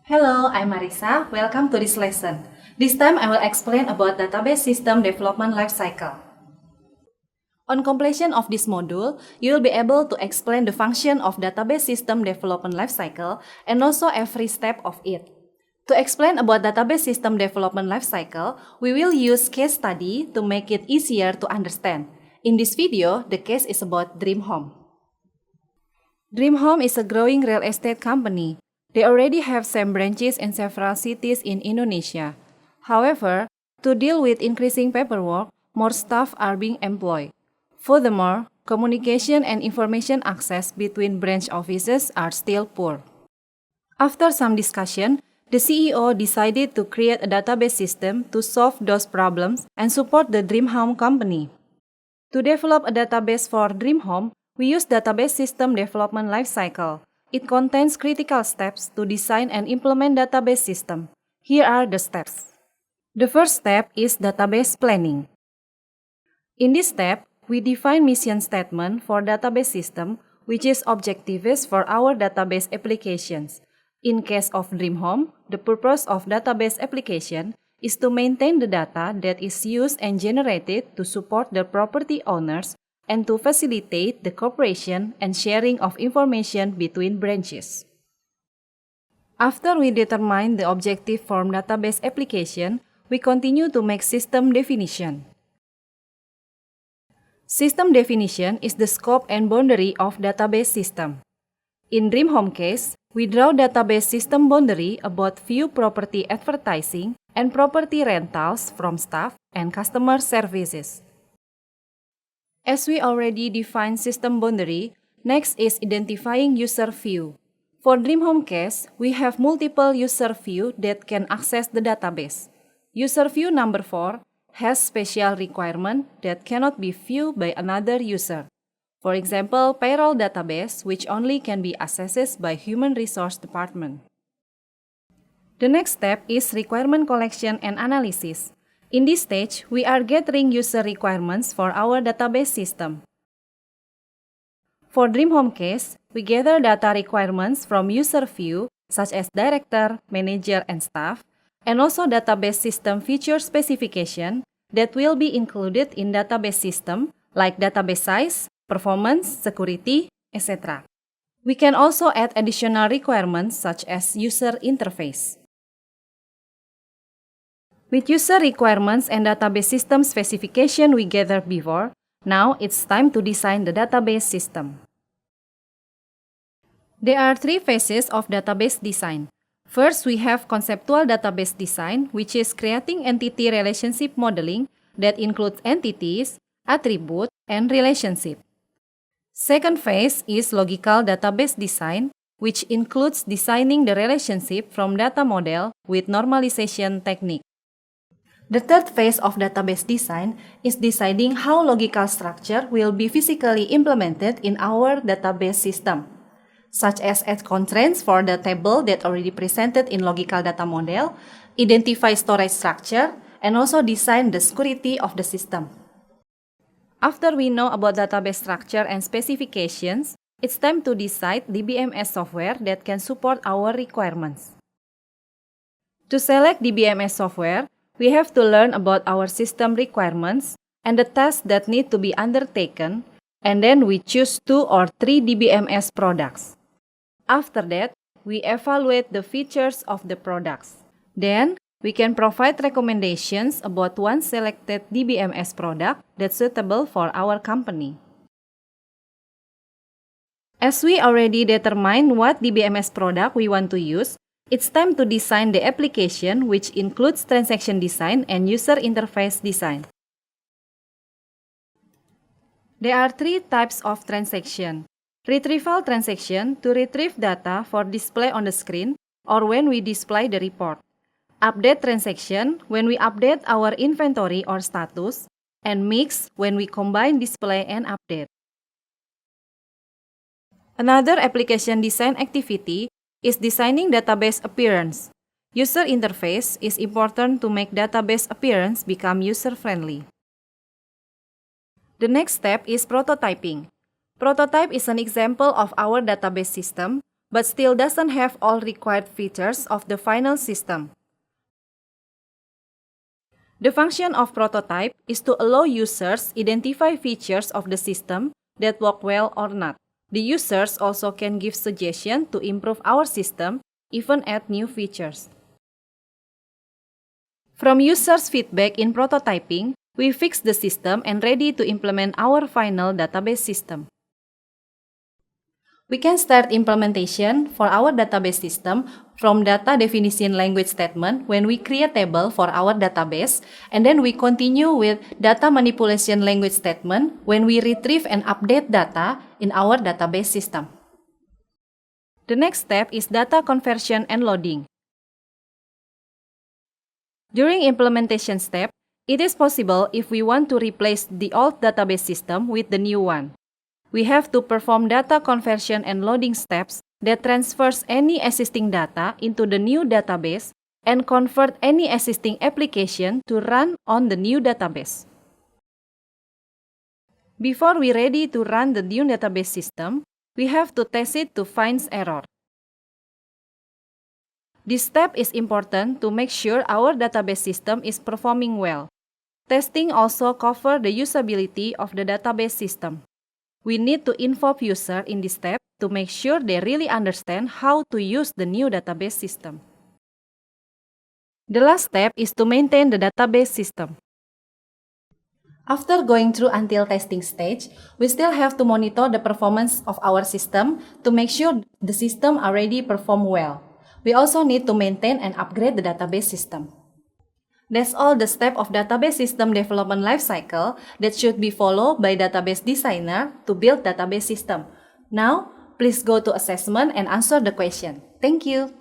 Hello, I'm Marisa. Welcome to this lesson. This time I will explain about database system development lifecycle. On completion of this module, you will be able to explain the function of database system development lifecycle and also every step of it. To explain about database system development lifecycle, we will use case study to make it easier to understand. In this video, the case is about Dream Home. Dream Home is a growing real estate company. They already have some branches in several cities in Indonesia. However, to deal with increasing paperwork, more staff are being employed. Furthermore, communication and information access between branch offices are still poor. After some discussion, the CEO decided to create a database system to solve those problems and support the Dream Home company. To develop a database for Dream Home, we use database system development lifecycle. It contains critical steps to design and implement database system. Here are the steps. The first step is database planning. In this step, we define mission statement for database system, which is objectives for our database applications. In case of Dream Home, the purpose of database application is to maintain the data that is used and generated to support the property owners and to facilitate the cooperation and sharing of information between branches. After we determine the objective for database application, we continue to make system definition. System definition is the scope and boundary of database system. In Dream Home case, we draw database system boundary about view property advertising and property rentals from staff and customer services. As we already defined system boundary, next is identifying user view. For Dream Home case, we have multiple user view that can access the database. User view number 4 has special requirement that cannot be viewed by another user. For example, payroll database, which only can be accessed by human resource department. The next step is requirement collection and analysis. In this stage, we are gathering user requirements for our database system. For Dream Home case, we gather data requirements from user view, such as director, manager, and staff, and also database system feature specification that will be included in database system, like database size, performance, security, etc. We can also add additional requirements such as user interface. With user requirements and database system specification we gathered before, now it's time to design the database system. There are 3 phases of database design. First, we have conceptual database design, which is creating entity relationship modeling that includes entities, attributes, and relationship. Second phase is logical database design, which includes designing the relationship from data model with normalization technique. The third phase of database design is deciding how logical structure will be physically implemented in our database system, such as add constraints for the table that already presented in logical data model, identify storage structure, and also design the security of the system. After we know about database structure and specifications, it's time to decide DBMS software that can support our requirements. To select DBMS software, we have to learn about our system requirements and the tasks that need to be undertaken, and then we choose 2 or 3 DBMS products. After that, we evaluate the features of the products. Then, we can provide recommendations about one selected DBMS product that's suitable for our company. As we already determined what DBMS product we want to use, it's time to design the application, which includes transaction design and user interface design. There are 3 types of transaction. Retrieval transaction to retrieve data for display on the screen or when we display the report. Update transaction when we update our inventory or status, and mix when we combine display and update. Another application design activity is designing database appearance. User interface is important to make database appearance become user-friendly. The next step is prototyping. Prototype is an example of our database system, but still doesn't have all required features of the final system. The function of prototype is to allow users identify features of the system that work well or not. The users also can give suggestions to improve our system, even add new features. From users' feedback in prototyping, we fix the system and ready to implement our final database system. We can start implementation for our database system from data definition language statement when we create table for our database, and then we continue with data manipulation language statement when we retrieve and update data in our database system. The next step is data conversion and loading. During implementation step, it is possible if we want to replace the old database system with the new one. We have to perform data conversion and loading steps that transfers any existing data into the new database and convert any existing application to run on the new database. Before we ready to run the new database system, we have to test it to find error. This step is important to make sure our database system is performing well. Testing also covers the usability of the database system. We need to involve users in this step to make sure they really understand how to use the new database system. The last step is to maintain the database system. After going through until testing stage, we still have to monitor the performance of our system to make sure the system already perform well. We also need to maintain and upgrade the database system. That's all the steps of database system development lifecycle that should be followed by database designer to build database system. Now, please go to assessment and answer the question. Thank you.